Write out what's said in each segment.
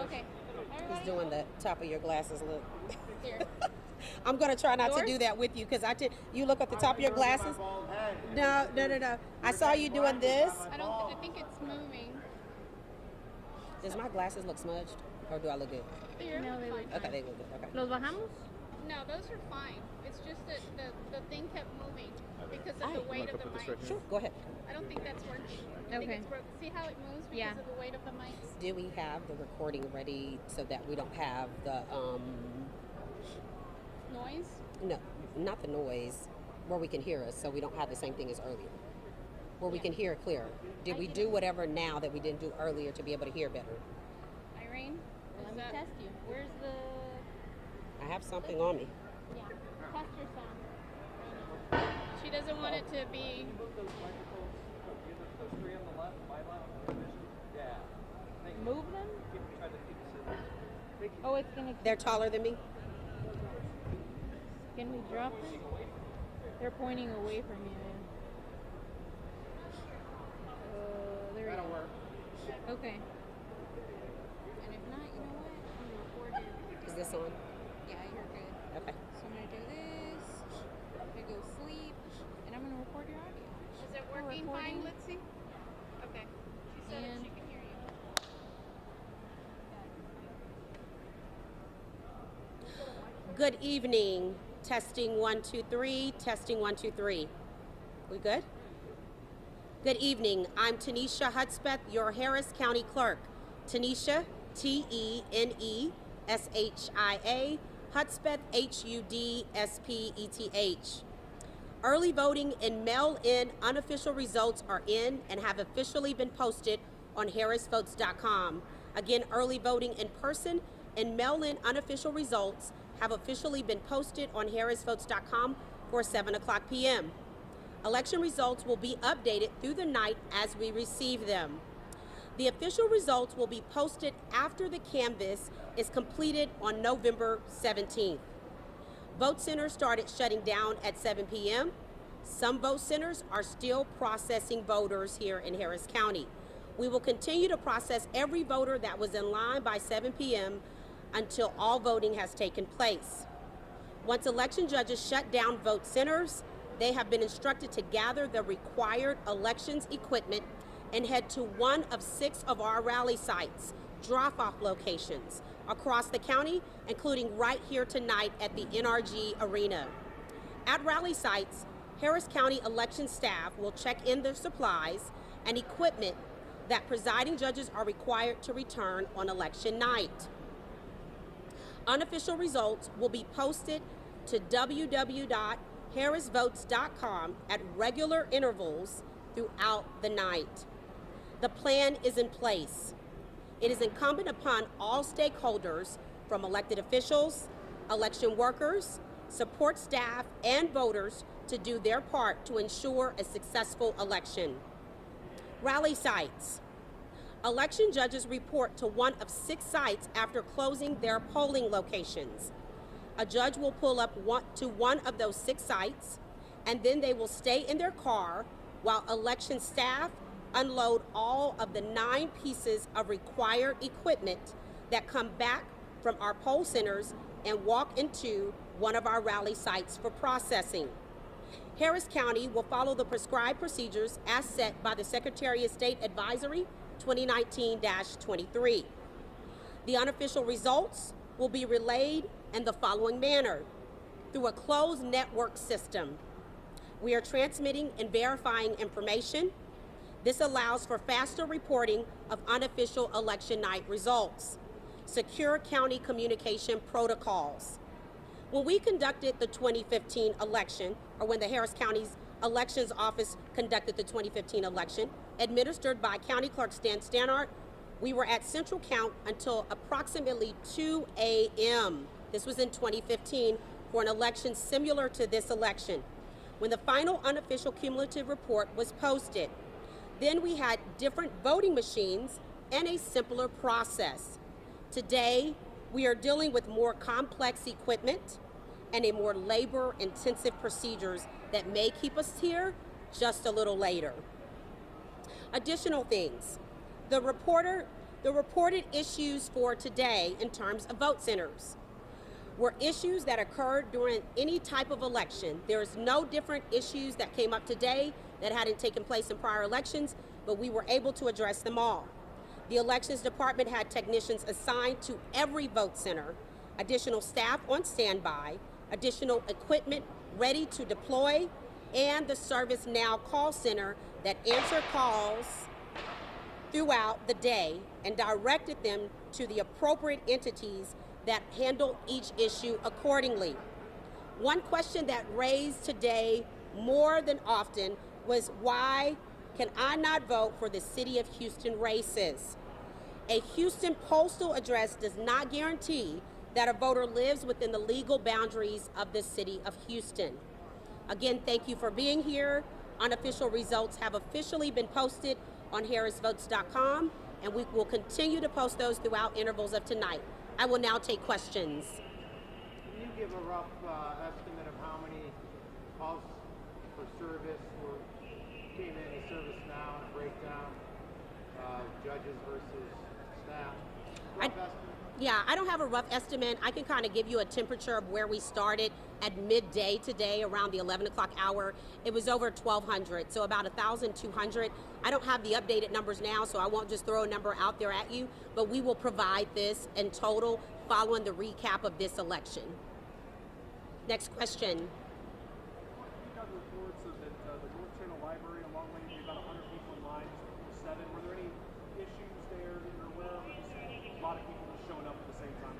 Okay. He's doing the top of your glasses look. Here. I'm going to try not to Yours? do that with you because you look at the top of your glasses. No. I saw you doing this. I think it's moving. Does my glasses look smudged or do I look good? No, they look Okay, they look good. Okay. ¿Los bajamos? No, those are fine. It's just that the thing kept moving because of the weight of the mics. Sure, go ahead. I don't think that's working. I think Okay. it's broke. See how it moves because Yeah. of the weight of the mics? Do we have the recording ready so that we don't have the Noise? no, not the noise, where we can hear us, so we don't have the same thing as earlier, where we can hear clearer. Did we do whatever now that we didn't do earlier to be able to hear better? Irene? Let me test you. Where's the... I have something on me. Yeah. Test your sound. She doesn't want it to be... Move those microphones, those three on the left, my left, yeah. Thank you. Move them? Try to keep it. Thank you. Oh, it's going to... They're taller than me. Can we drop them? They're pointing away from you. There we go. Work. Okay. And if not, you know what? I'm going to record you. Is this on? Yeah, you're good. Okay. So I'm going to do this. I'm going to go sleep. And I'm going to record your audio. Is it working fine, Litzy? Okay. She said And- she can hear you. Good evening. Testing 1 2 3. Testing 1 2 3. We good? Good evening. I'm Teneshia Hudspeth, your Harris County Clerk. Teneshia, Teneshia, Hudspeth, Hudspeth. Early voting and mail-in unofficial results are in and have officially been posted on harrisvotes.com. Again, early voting in person and mail-in unofficial results have officially been posted on harrisvotes.com for 7 o'clock p.m. Election results will be updated through the night as we receive them. The official results will be posted after the canvass is completed on November 17th. Vote centers started shutting down at 7 p.m. Some vote centers are still processing voters here in Harris County. We will continue to process every voter that was in line by 7 p.m. until all voting has taken place. Once election judges shut down vote centers, they have been instructed to gather the required elections equipment and head to one of 6 of our rally sites, drop-off locations across the county, including right here tonight at the NRG Arena. At rally sites, Harris County election staff will check in their supplies and equipment that presiding judges are required to return on election night. Unofficial results will be posted to www.harrisvotes.com at regular intervals throughout the night. The plan is in place. It is incumbent upon all stakeholders, from elected officials, election workers, support staff, and voters, to do their part to ensure a successful election. Rally sites. Election judges report to one of 6 sites after closing their polling locations. A judge will pull up to one of those 6 sites, and then they will stay in their car while election staff unload all of the 9 pieces of required equipment that come back from our poll centers and walk into one of our rally sites for processing. Harris County will follow the prescribed procedures as set by the Secretary of State Advisory 2019-23. The unofficial results will be relayed in the following manner: through a closed network system. We are transmitting and verifying information. This allows for faster reporting of unofficial election night results. Secure county communication protocols. When we conducted the 2015 election, or when the Harris County's Elections Office conducted the 2015 election, administered by County Clerk Stan Stannard, we were at central count until approximately 2 a.m. This was in 2015 for an election similar to this election, when the final unofficial cumulative report was posted. Then we had different voting machines and a simpler process. Today, we are dealing with more complex equipment and a more labor-intensive procedures that may keep us here just a little later. Additional things. The reporter The reported issues for today in terms of vote centers were issues that occurred during any type of election. There's no different issues that came up today that hadn't taken place in prior elections, but we were able to address them all. The elections department had technicians assigned to every vote center, additional staff on standby, additional equipment ready to deploy, and the ServiceNow call center that answered calls throughout the day and directed them to the appropriate entities that handle each issue accordingly. One question that raised today more than often was, why can I not vote for the City of Houston races? A Houston postal address does not guarantee that a voter lives within the legal boundaries of the City of Houston. Again, thank you for being here. Unofficial results have officially been posted on harrisvotes.com, and we will continue to post those throughout intervals of tonight. I will now take questions. Can you give a rough estimate of how many calls for service came in to ServiceNow and a breakdown of judges versus staff? Rough estimate? Yeah, I don't have a rough estimate. I can kind of give you a temperature of where we started at midday today around the 11 o'clock hour. It was over 1,200, so about 1,200. I don't have the updated numbers now, so I won't just throw a number out there at you, but we will provide this in total following the recap of this election. Next question. We got reports of that the North Channel Library, along with about 100 people in line, just 7. Were there any issues there that you're aware of, or just a lot of people just showing up at the same time?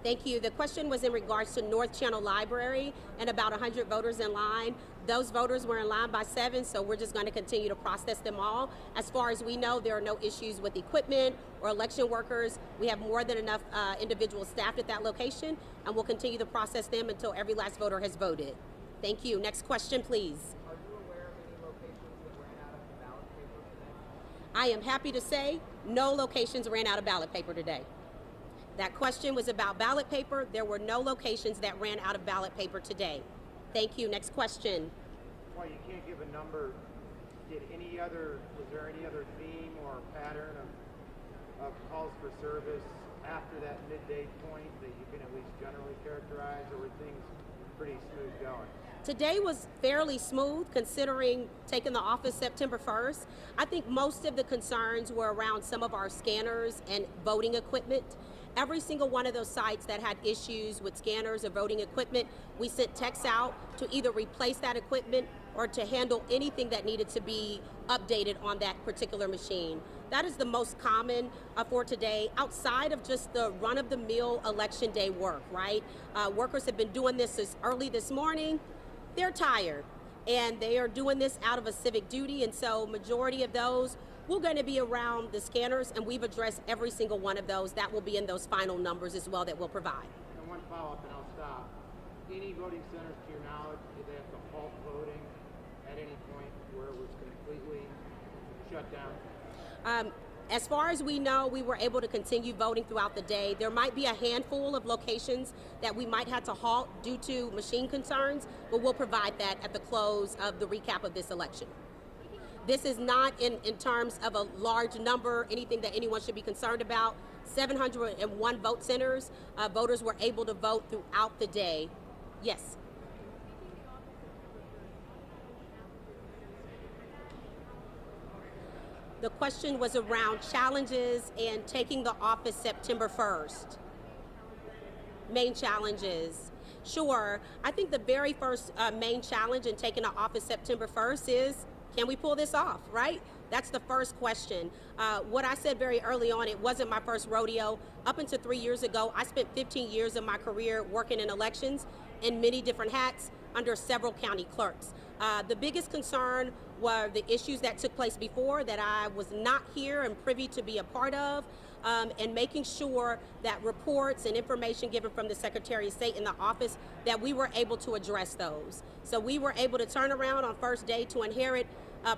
Thank you. The question was in regards to North Channel Library and about 100 voters in line. Those voters were in line by 7, so we're just going to continue to process them all. As far as we know, there are no issues with equipment or election workers. We have more than enough individuals staffed at that location, and we'll continue to process them until every last voter has voted. Thank you. Next question, please. Are you aware of any locations that ran out of ballot paper today? I am happy to say no locations ran out of ballot paper today. That question was about ballot paper. There were no locations that ran out of ballot paper today. Thank you. Next question. While you can't give a number, was there any other theme or pattern of calls for service after that midday point that you can at least generally characterize, or were things pretty smooth going? Today was fairly smooth considering taking the office September 1st. I think most of the concerns were around some of our scanners and voting equipment. Every single one of those sites that had issues with scanners or voting equipment, we sent texts out to either replace that equipment or to handle anything that needed to be updated on that particular machine. That is the most common for today, outside of just the run-of-the-mill election day work, right? Workers have been doing this since early this morning. They're tired, and they are doing this out of a civic duty, and so majority of those we're going to be around the scanners, and we've addressed every single one of those. That will be in those final numbers as well that we'll provide. And one follow-up, and I'll stop. Any voting centers, to your knowledge, did they have to halt voting at any point where it was completely shut down? As far as we know, we were able to continue voting throughout the day. There might be a handful of locations that we might have to halt due to machine concerns, but we'll provide that at the close of the recap of this election. This is not in terms of a large number, anything that anyone should be concerned about. 701 vote centers, voters were able to vote throughout the day. Yes. The question was around challenges and taking the office September 1st. Main challenges. Sure, I think the very first main challenge in taking the office September 1st is, can we pull this off, right? That's the first question. What I said very early on, it wasn't my first rodeo. Up until 3 years ago, I spent 15 years of my career working in elections in many different hats under several county clerks. The biggest concern were the issues that took place before that I was not here and privy to be a part of, and making sure that reports and information given from the Secretary of State in the office, that we were able to address those. So we were able to turn around on first day to inherit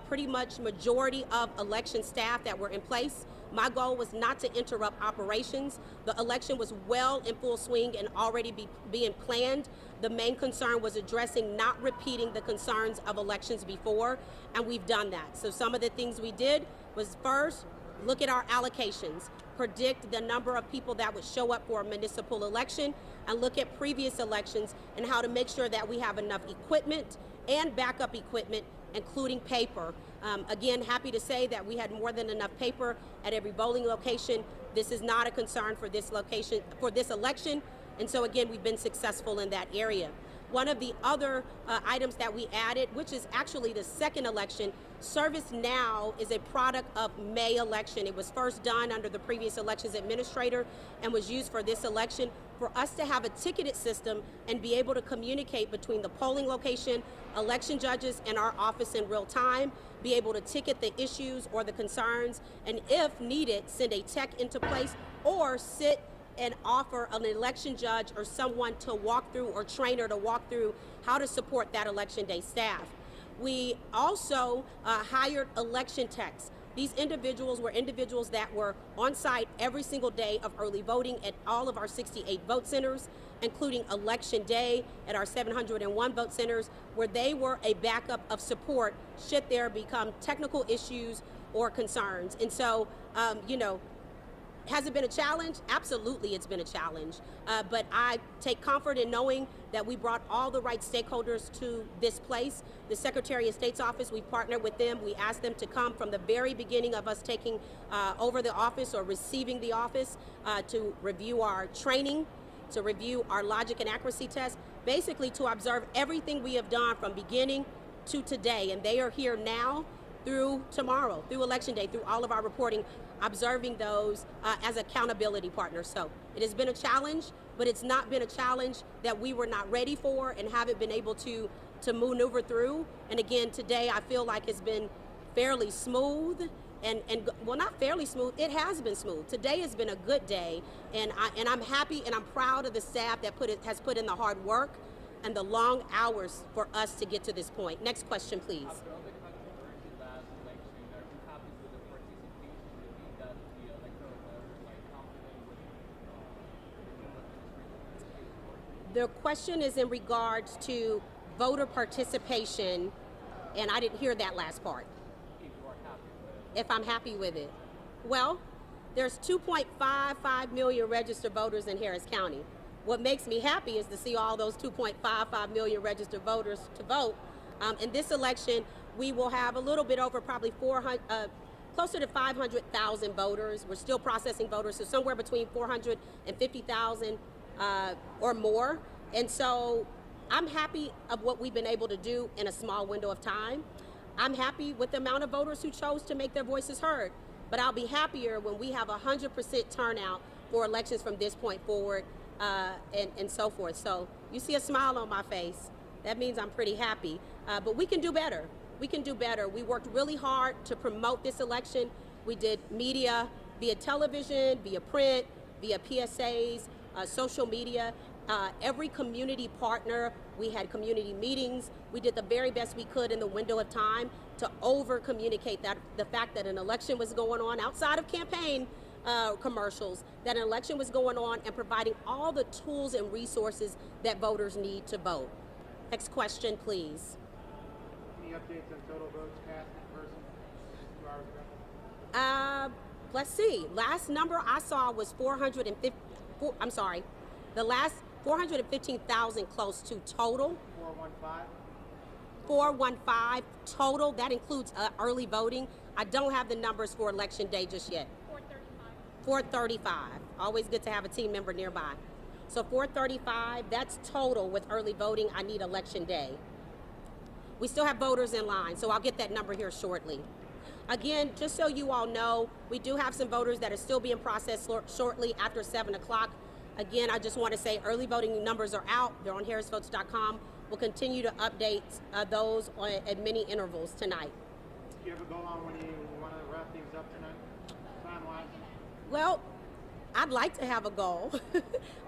pretty much majority of election staff that were in place. My goal was not to interrupt operations. The election was well in full swing and already being planned. The main concern was addressing not repeating the concerns of elections before, and we've done that. So some of the things we did was, first, look at our allocations. predict the number of people that would show up for a municipal election, and look at previous elections and how to make sure that we have enough equipment and backup equipment, including paper. Again, happy to say that we had more than enough paper at every polling location. This is not a concern for this location, for this election, and so again, we've been successful in that area. One of the other items that we added, which is actually the second election, ServiceNow is a product of May election. It was first done under the previous elections administrator and was used for this election for us to have a ticketed system and be able to communicate between the polling location, election judges, and our office in real time, be able to ticket the issues or the concerns, and if needed, send a tech into place or sit and offer an election judge or someone to walk through, or trainer to walk through how to support that election day staff. We also hired election techs. These individuals were individuals that were on site every single day of early voting at all of our 68 vote centers, including election day at our 701 vote centers, where they were a backup of support should there become technical issues or concerns. And so, you know, has it been a challenge? Absolutely, it's been a challenge. But I take comfort in knowing that we brought all the right stakeholders to this place. The Secretary of State's office, we partnered with them. We asked them to come from the very beginning of us taking over the office or receiving the office to review our training, to review our logic and accuracy tests, basically to observe everything we have done from beginning to today. And they are here now through tomorrow, through Election Day, through all of our reporting, observing those as accountability partners. So it has been a challenge, but it's not been a challenge that we were not ready for and haven't been able to maneuver through. And again, today I feel like it's been fairly smooth, and well, not fairly smooth, it has been smooth. Today has been a good day, and I'm happy and I'm proud of the staff that has put in the hard work and the long hours for us to get to this point. Next question, please. The question is in regards to voter participation, and I didn't hear that last part. If I'm happy with it. Well, there's 2.55 million registered voters in Harris County. What makes me happy is to see all those 2.55 million registered voters to vote. In this election, we will have a little bit over probably closer to 500,000 voters. We're still processing voters, so somewhere between 450,000 or more. And so I'm happy of what we've been able to do in a small window of time. I'm happy with the amount of voters who chose to make their voices heard, but I'll be happier when we have 100% turnout for elections from this point forward, and so forth. So you see a smile on my face. That means I'm pretty happy, but we can do better. We can do better. We worked really hard to promote this election. We did media via television, via print, via PSAs, social media, every community partner. We had community meetings. We did the very best we could in the window of time to over-communicate that the fact that an election was going on outside of campaign commercials, that an election was going on, and providing all the tools and resources that voters need to vote. Next question, please. Any updates on total votes cast in person 2 hours ago? Let's see. Last number I saw was 415,000 close to total. 415? 415 total. That includes early voting. I don't have the numbers for election day just yet. 435. Always good to have a team member nearby. So 435, that's total with early voting. I need election day. We still have voters in line, so I'll get that number here shortly. Again, just so you all know, we do have some voters that are still being processed shortly after 7 o'clock. Again, I just want to say early voting numbers are out. They're on harrisvotes.com. We'll continue to update those at many intervals tonight. Do you have a goal on when you want to wrap things up tonight, time-wise? Well, I'd like to have a goal,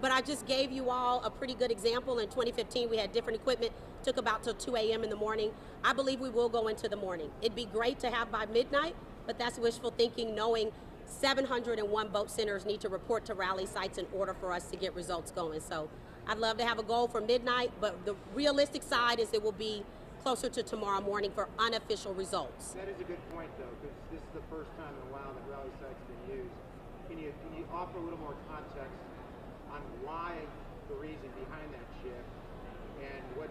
but I just gave you all a pretty good example. In 2015, we had different equipment, took about till 2 a.m. in the morning. I believe we will go into the morning. It'd be great to have by midnight, but that's wishful thinking, knowing 701 vote centers need to report to rally sites in order for us to get results going. So I'd love to have a goal for midnight, but the realistic side is it will be closer to tomorrow morning for unofficial results. That is a good point, though, because this is the first time in a while that rally sites have been used. can you offer a little more context on why the reason behind that shift, and what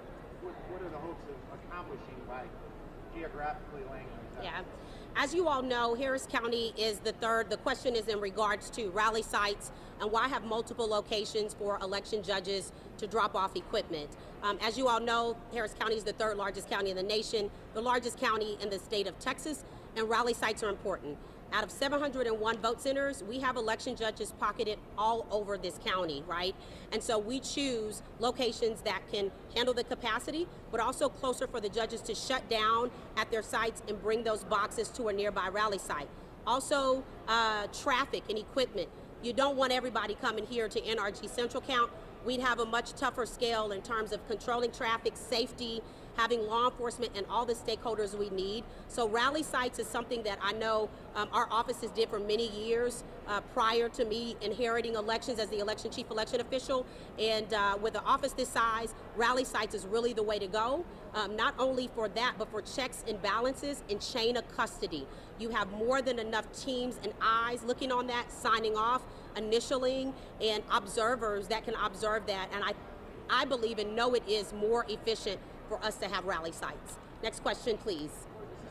are the hopes of accomplishing by geographically laying things out? Yeah. As you all know, Harris County is the third. The question is in regards to rally sites and why have multiple locations for election judges to drop off equipment. As you all know, Harris County is the third largest county in the nation, the largest county in the state of Texas, and rally sites are important. Out of 701 vote centers, we have election judges pocketed all over this county, right? And so we choose locations that can handle the capacity, but also closer for the judges to shut down at their sites and bring those boxes to a nearby rally site. Also, traffic and equipment. You don't want everybody coming here to NRG Central Count. We'd have a much tougher scale in terms of controlling traffic, safety, having law enforcement and all the stakeholders we need. So rally sites is something that I know our offices did for many years prior to me inheriting elections as the election chief election official. And with an office this size, rally sites is really the way to go. Not only for that, but for checks and balances and chain of custody. You have more than enough teams and eyes looking on that, signing off, initialing, and observers that can observe that. And I believe and know it is more efficient for us to have rally sites. Next question, please. This is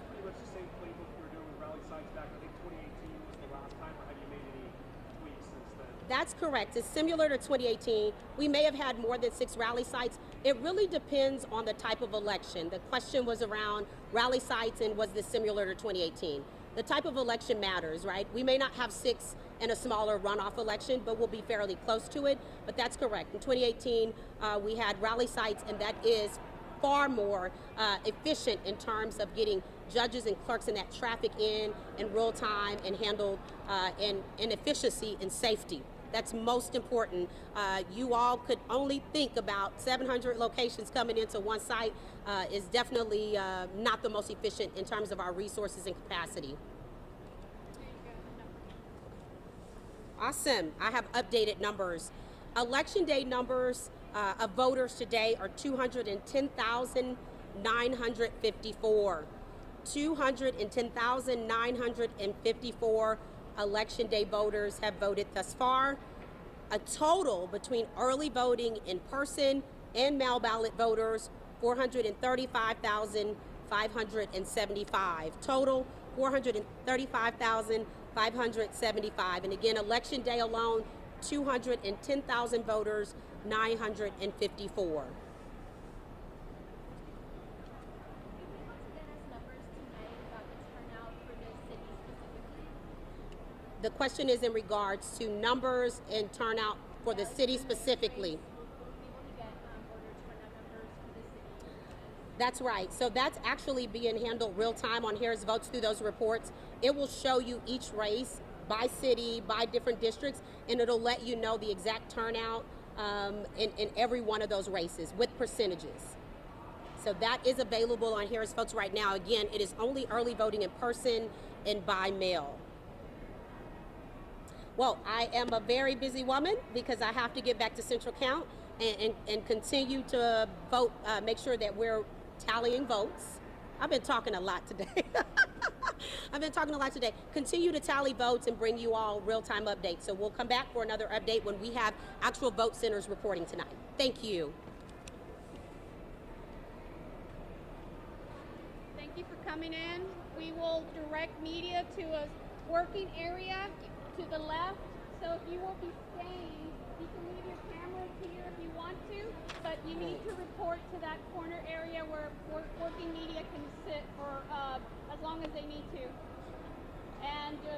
pretty much the same playbook you were doing with rally sites back, I think 2018 was the last time, or have you made any tweaks since then? That's correct. It's similar to 2018. We may have had more than 6 rally sites. It really depends on the type of election. The question was around rally sites and was this similar to 2018? The type of election matters, right? We may not have 6 in a smaller runoff election, but we'll be fairly close to it. But that's correct. In 2018, we had rally sites, and that is far more efficient in terms of getting judges and clerks in that traffic in real time and handled in efficiency and safety. That's most important. You all could only think about 700 locations coming into one site is definitely not the most efficient in terms of our resources and capacity. Awesome. I have updated numbers. Election day numbers of voters today are 210,954. 210,954 election day voters have voted thus far. A total between early voting in person and mail ballot voters, 435,575. Total, 435,575. And again, election day alone, 210,000 voters, 954. The question is in regards to numbers and turnout for the city specifically. That's right. So that's actually being handled real time on Harris Votes through those reports. It will show you each race by city, by different districts, and it'll let you know the exact turnout in every one of those races with percentages. So that is available on Harris Votes right now. Again, it is only early voting in person and by mail. Well, I am a very busy woman because I have to get back to Central Count and continue to vote, make sure that we're tallying votes. I've been talking a lot today. Continue to tally votes and bring you all real-time updates. So we'll come back for another update when we have actual vote centers reporting tonight. Thank you. Thank you for coming in. We will direct media to a working area to the left. So if you will be staying, you can leave your cameras here if you want to, but you need to report to that corner area where working media can sit for as long as they need to. And your